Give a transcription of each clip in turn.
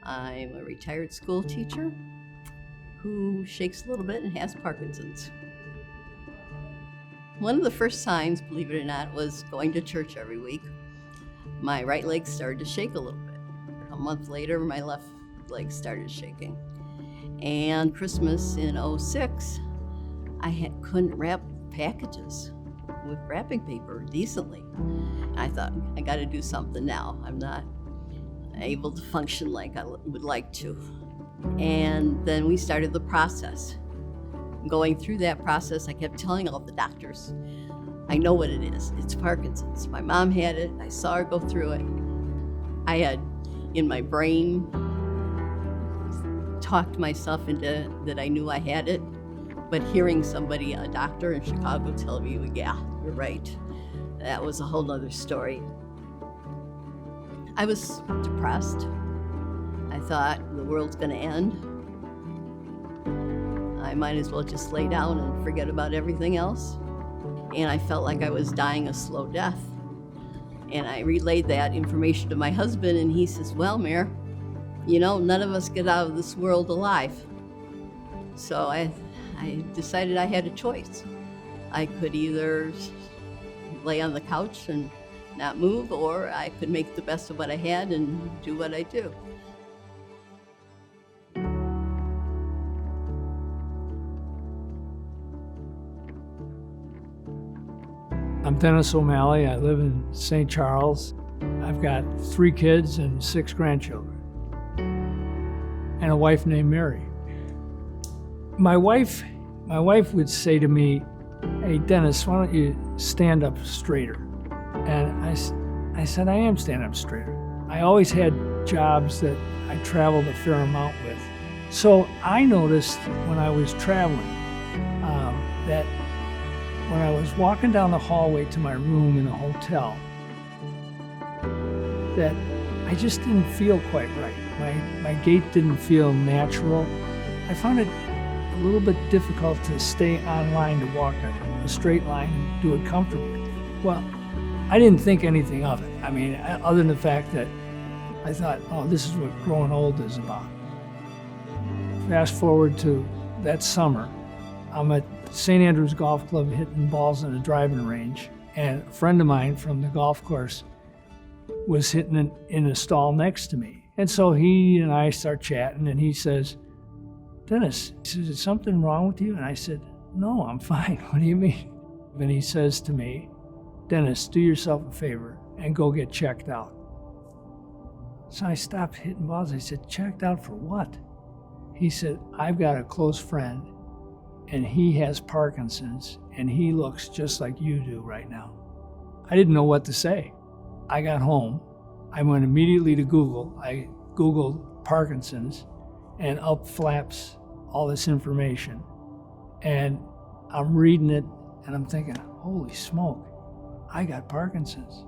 I'm a retired school teacher who shakes a little bit and has Parkinson's. One of the first signs, believe it or not, was going to church every week. My right leg started to shake a little bit. A month later, my left leg started shaking. And Christmas in '06, I couldn't wrap packages with wrapping paper decently. I thought, I got to do something now. I'm not able to function like I would like to. And then we started the process. Going through that process, I kept telling all the doctors, I know what it is. It's Parkinson's. My mom had it. I saw her go through it. I had, in my brain, talked myself into that I knew I had it. But hearing somebody, a doctor in Chicago, tell me, yeah, you're right, that was a whole nother story. I was depressed. I thought the world's gonna end. I might as well just lay down and forget about everything else. And I felt like I was dying a slow death. And I relayed that information to my husband, and he says, well, Mare, you know, none of us get out of this world alive. So I decided I had a choice. I could either lay on the couch and not move, or I could make the best of what I had and do what I do. I'm Dennis O'Malley. I live in St. Charles. I've got 3 kids and 6 grandchildren, and a wife named Mary. My wife would say to me, hey, Dennis, why don't you stand up straighter? And I said, I am standing up straighter. I always had jobs that I traveled a fair amount with. So I noticed when I was traveling that when I was walking down the hallway to my room in a hotel, that I just didn't feel quite right. My gait didn't feel natural. I found it a little bit difficult to stay on line, to walk a straight line and do it comfortably. Well, I didn't think anything of it. I mean, other than the fact that I thought, oh, this is what growing old is about. Fast forward to that summer, I'm at St. Andrews Golf Club hitting balls in a driving range, and a friend of mine from the golf course was hitting it in a stall next to me. And so he and I start chatting, and he says, Dennis, is something wrong with you? And I said, no, I'm fine. What do you mean? And he says to me, Dennis, do yourself a favor and go get checked out. So I stopped hitting balls. I said, checked out for what? He said, I've got a close friend, and he has Parkinson's, and he looks just like you do right now. I didn't know what to say. I got home. I went immediately to Google. I Googled Parkinson's, and up flaps all this information. And I'm reading it, and I'm thinking, holy smoke, I got Parkinson's.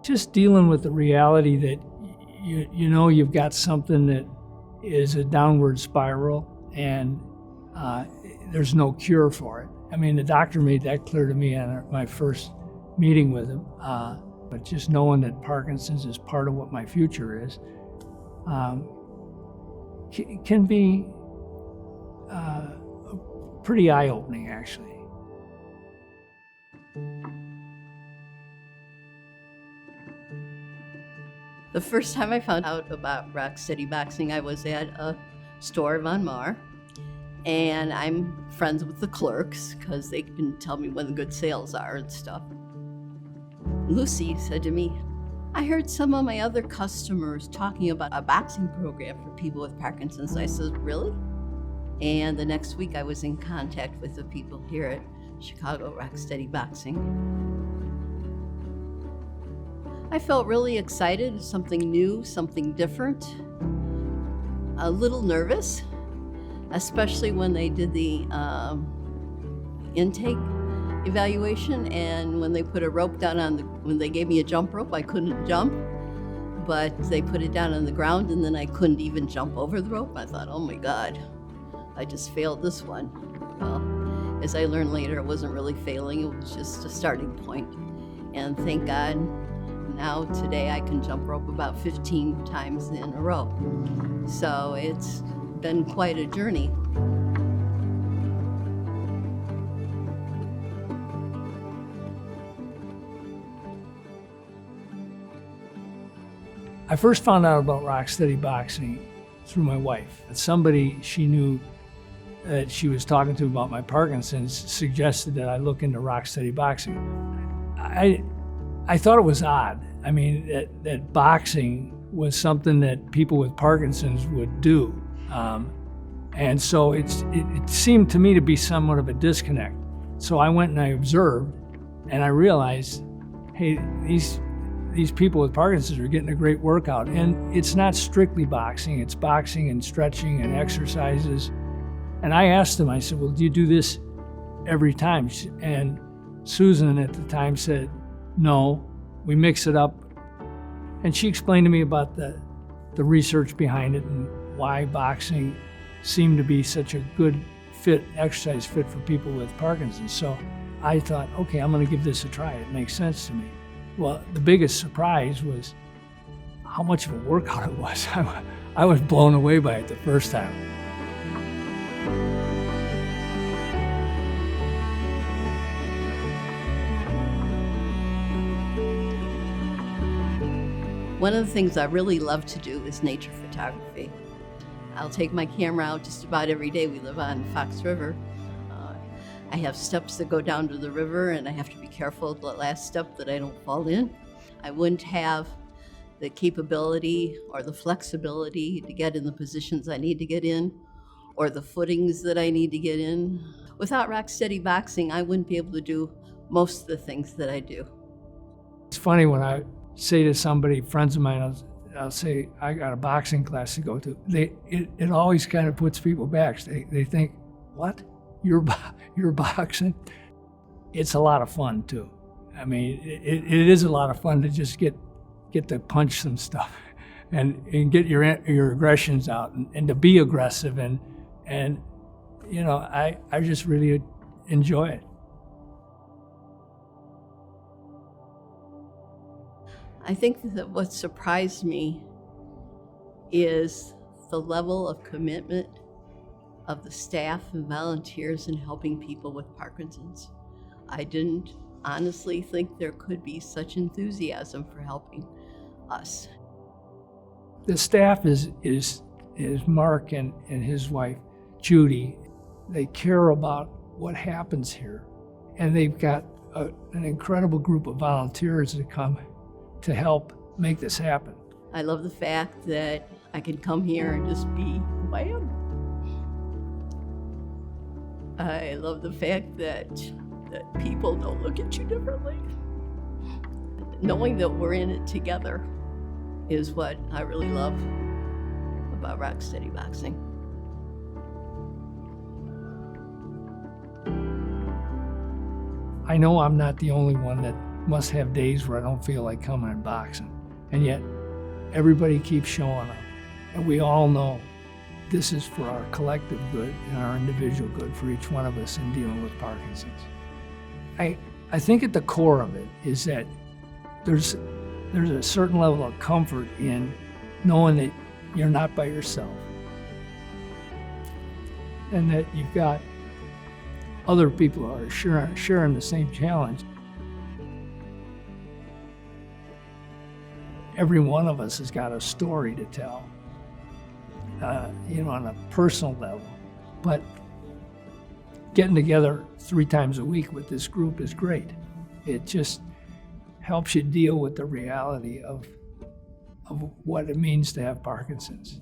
Just dealing with the reality that you know you've got something that is a downward spiral, and there's no cure for it. I mean, the doctor made that clear to me on my first meeting with him. But just knowing that Parkinson's is part of what my future is can be pretty eye-opening, actually. The first time I found out about Rock Steady Boxing, I was at a store on Mar, and I'm friends with the clerks because they can tell me when the good sales are and stuff. Lucy said to me, I heard some of my other customers talking about a boxing program for people with Parkinson's. I said, really? And the next week I was in contact with the people here at Chicago Rock Steady Boxing. I felt really excited, something new, something different, a little nervous, especially when they did the intake evaluation, and when they put a rope down when they gave me a jump rope, I couldn't jump, but they put it down on the ground, and then I couldn't even jump over the rope. I thought, oh my God, I just failed this one. Well, as I learned later, it wasn't really failing, it was just a starting point. And thank God, now today I can jump rope about 15 times in a row. So it's been quite a journey. I first found out about Rocksteady Boxing through my wife. Somebody she knew that she was talking to about my Parkinson's suggested that I look into Rocksteady Boxing. I thought it was odd. I mean, that boxing was something that people with Parkinson's would do. And so it seemed to me to be somewhat of a disconnect. So I went and I observed, and I realized, hey, these people with Parkinson's are getting a great workout. And it's not strictly boxing, it's boxing and stretching and exercises. And I asked them, I said, well, do you do this every time? And Susan at the time said, no, we mix it up. And she explained to me about the research behind it and why boxing seemed to be such a good exercise fit for people with Parkinson's. So I thought, okay, I'm gonna give this a try. It makes sense to me. Well, the biggest surprise was how much of a workout it was. I was blown away by it the first time. One of the things I really love to do is nature photography. I'll take my camera out just about every day. We live on Fox River. I have steps that go down to the river, and I have to be careful of the last step that I don't fall in. I wouldn't have the capability or the flexibility to get in the positions I need to get in, or the footings that I need to get in. Without Rocksteady Boxing, I wouldn't be able to do most of the things that I do. It's funny when I say to somebody, friends of mine, I'll say, I got a boxing class to go to. It always kind of puts people back. They think, what? You're boxing? It's a lot of fun too. I mean, it is a lot of fun to just get to punch some stuff and get your aggressions out and to be aggressive and you know, I just really enjoy it. I think that what surprised me is the level of commitment of the staff and volunteers in helping people with Parkinson's. I didn't honestly think there could be such enthusiasm for helping us. The staff is Mark and his wife, Judy. They care about what happens here. And they've got an incredible group of volunteers that come to help make this happen. I love the fact that I can come here and just be who I am. I love the fact that people don't look at you differently. Knowing that we're in it together is what I really love about Rocksteady Boxing. I know I'm not the only one that must have days where I don't feel like coming and boxing. And yet, everybody keeps showing up. And we all know this is for our collective good and our individual good for each one of us in dealing with Parkinson's. I think at the core of it is that there's a certain level of comfort in knowing that you're not by yourself and that you've got other people who are sharing the same challenge. Every one of us has got a story to tell, on a personal level. But getting together 3 times a week with this group is great. It just helps you deal with the reality of what it means to have Parkinson's.